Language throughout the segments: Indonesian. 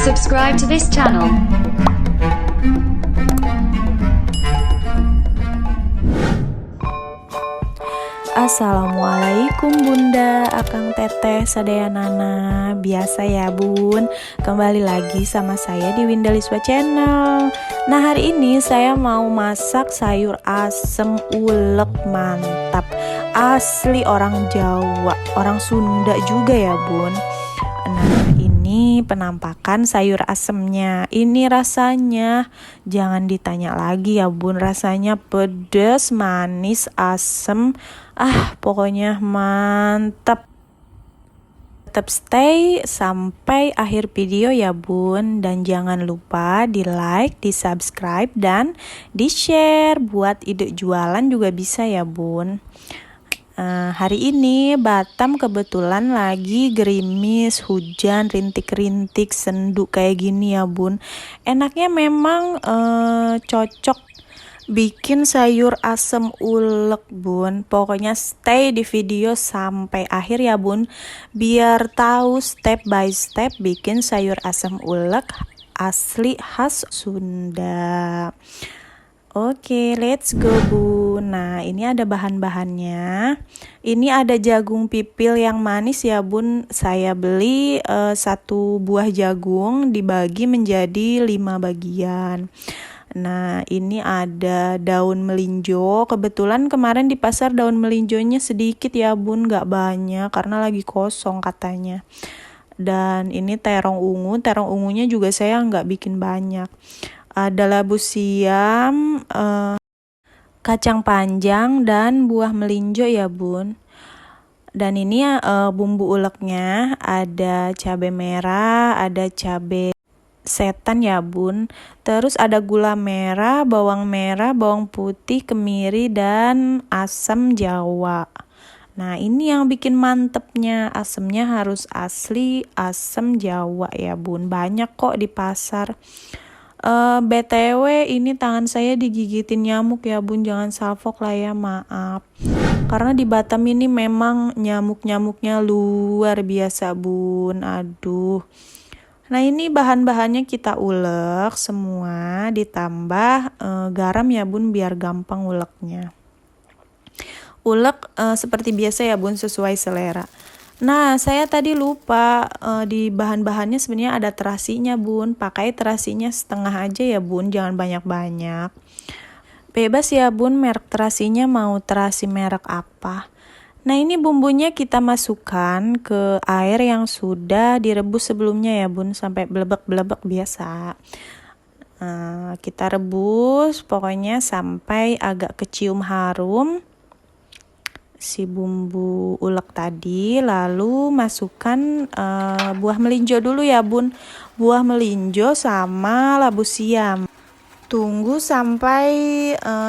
Subscribe to this channel. Assalamualaikum Bunda, Akang Teteh, Sadaya Nana. Biasa ya Bun, kembali lagi sama saya di Windeliswa Channel. Nah hari ini saya mau masak sayur asem ulek mantap. Asli orang Jawa, orang Sunda juga ya Bun. Nah ini penampakan sayur asemnya. Ini rasanya jangan ditanya lagi ya Bun, rasanya pedas, manis, asem. Pokoknya mantap. Tetap stay sampai akhir video ya Bun. Dan jangan lupa di like, di subscribe, dan di share. Buat ide jualan juga bisa ya Bun. Hari ini Batam kebetulan lagi gerimis, hujan, rintik-rintik, sendu kayak gini ya Bun. Enaknya memang cocok bikin sayur asem ulek Bun. Pokoknya stay di video sampai akhir ya Bun, biar tahu step by step bikin sayur asem ulek asli khas Sunda. Oke, let's go Bun. Nah ini ada bahan-bahannya. Ini ada jagung pipil yang manis ya Bun. Saya beli 1 buah jagung dibagi menjadi 5 bagian. Nah ini ada daun melinjo. Kebetulan kemarin di pasar daun melinjonya sedikit ya Bun, gak banyak karena lagi kosong katanya. Dan ini terong ungu. Terong ungunya juga saya gak bikin banyak. Ada labu siam, kacang panjang, dan buah melinjo ya Bun. Dan ini bumbu uleknya ada cabai merah, ada cabai setan ya Bun. Terus ada gula merah, bawang putih, kemiri, dan asam jawa. Nah ini yang bikin mantepnya, asemnya harus asli asam jawa ya Bun. Banyak kok di pasar. BTW ini tangan saya digigitin nyamuk ya Bun, jangan salfok lah ya, maaf. Karena di Batam ini memang nyamuk-nyamuknya luar biasa Bun, aduh. Nah ini bahan-bahannya kita ulek semua, ditambah garam ya Bun biar gampang uleknya. Ulek seperti biasa ya Bun, sesuai selera. Nah saya tadi lupa di bahan-bahannya sebenarnya ada terasinya Bun. Pakai terasinya setengah aja ya Bun, jangan banyak-banyak. Bebas ya Bun merek terasinya, mau terasi merek apa. Nah ini bumbunya kita masukkan ke air yang sudah direbus sebelumnya ya Bun, sampai belebek-belebek biasa. Kita rebus pokoknya sampai agak kecium harum si bumbu ulek tadi. Lalu masukkan buah melinjo dulu ya Bun, buah melinjo sama labu siam. Tunggu sampai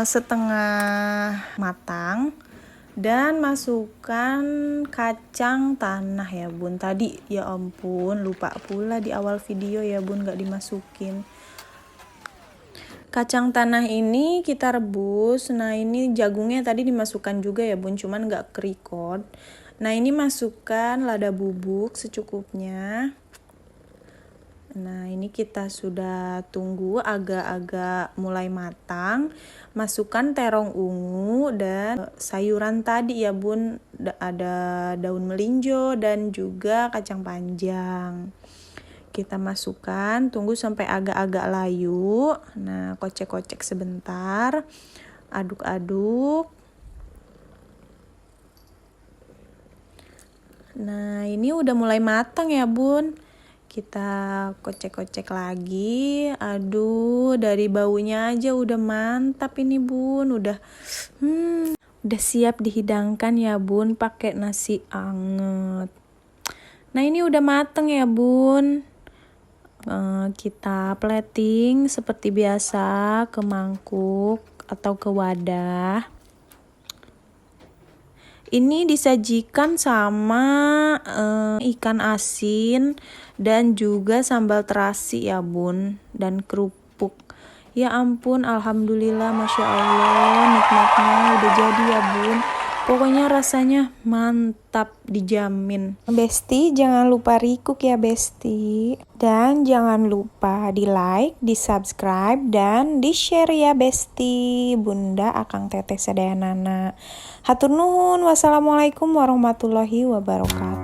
setengah matang. Dan masukkan kacang tanah ya Bun. Tadi ya ampun lupa pula di awal video ya Bun, gak dimasukin. Kacang tanah ini kita rebus. Nah ini jagungnya tadi dimasukkan juga ya Bun, cuman gak kerikot. Nah ini masukkan lada bubuk secukupnya. Nah ini kita sudah tunggu agak-agak mulai matang. Masukkan terong ungu dan sayuran tadi ya Bun. Ada daun melinjo dan juga kacang panjang. Kita masukkan, tunggu sampai agak-agak layu. Nah kocek-kocek sebentar, aduk-aduk. Nah ini udah mulai matang ya Bun. Kita kocek-kocek lagi. Aduh, dari baunya aja udah mantap ini Bun. Udah siap dihidangkan ya Bun pakai nasi anget. Nah ini udah mateng ya Bun. Kita plating seperti biasa ke mangkuk atau ke wadah. Ini disajikan sama ikan asin dan juga sambal terasi ya Bun, dan kerupuk. Ya ampun, alhamdulillah, masya Allah, nikmatnya udah jadi ya Bun. Pokoknya rasanya mantap, dijamin. Besti, jangan lupa recook ya Besti. Dan jangan lupa di like, di subscribe, dan di share ya Besti. Bunda, Akang, Teteh, Sadeanana. Hatur nuhun. Wassalamualaikum warahmatullahi wabarakatuh.